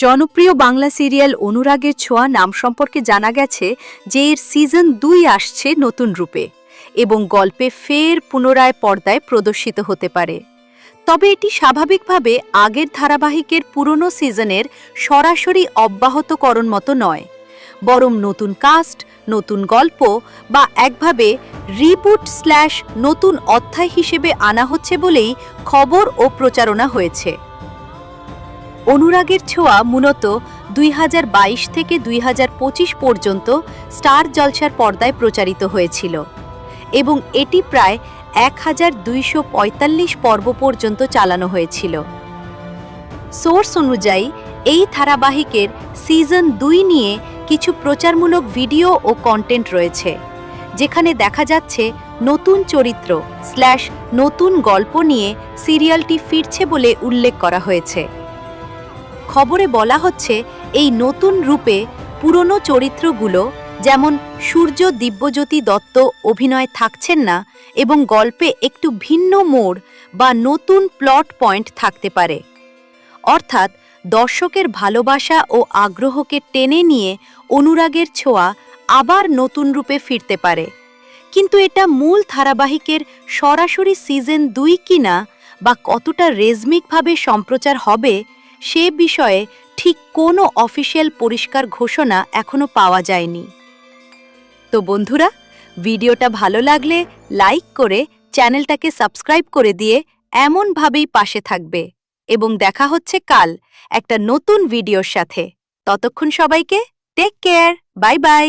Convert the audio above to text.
জনপ্রিয় বাংলা সিরিয়াল অনুরাগের ছোঁয়া নাম সম্পর্কে জানা গেছে যে এর সিজন ২ আসছে নতুন রূপে এবং গল্পে ফের পুনরায় পর্দায় প্রদর্শিত হতে পারে। তবে এটি স্বাভাবিকভাবে আগের ধারাবাহিকের পুরনো সিজনের সরাসরি অব্যাহতকরণ মতো নয়, বরং নতুন কাস্ট, নতুন গল্প বা একভাবে রিবুট/নতুন অধ্যায় হিসেবে আনা হচ্ছে বলেই খবর ও প্রচারণা হয়েছে। অনুরাগের ছোঁয়া মূলত ২০২২ থেকে ২০২৫ পর্যন্ত স্টার জলসার পর্দায় প্রচারিত হয়েছিল এবং এটি প্রায় ১,২৪৫ পর্ব পর্যন্ত চালানো হয়েছিল। সোর্স অনুযায়ী এই ধারাবাহিকের সিজন ২ নিয়ে কিছু প্রচারমূলক ভিডিও ও কন্টেন্ট রয়েছে, যেখানে দেখা যাচ্ছে নতুন চরিত্র/নতুন গল্প নিয়ে সিরিয়ালটি ফিরছে বলে উল্লেখ করা হয়েছে। খবরে বলা হচ্ছে এই নতুন রূপে পুরনো চরিত্রগুলো যেমন সূর্য দিব্যজ্যোতি দত্ত অভিনয় থাকছেন না এবং গল্পে একটু ভিন্ন মোড় বা নতুন প্লট পয়েন্ট থাকতে পারে। অর্থাৎ দর্শকের ভালোবাসা ও আগ্রহকে টেনে নিয়ে অনুরাগের ছোঁয়া আবার নতুন রূপে ফিরতে পারে, কিন্তু এটা মূল ধারাবাহিকের সরাসরি সিজন ২ কিনা বা কতটা রেজমিকভাবে সম্প্রচার হবে সে বিষয়ে ঠিক কোনো অফিসিয়াল পরিষ্কার ঘোষণা এখনো পাওয়া যায়নি। তো বন্ধুরা, ভিডিওটা ভালো লাগলে লাইক করে চ্যানেলটাকে সাবস্ক্রাইব করে দিয়ে এমনভাবেই পাশে থাকবে এবং দেখা হচ্ছে কাল একটা নতুন ভিডিওর সাথে। ততক্ষণ সবাইকে টেক কেয়ার, বাই বাই।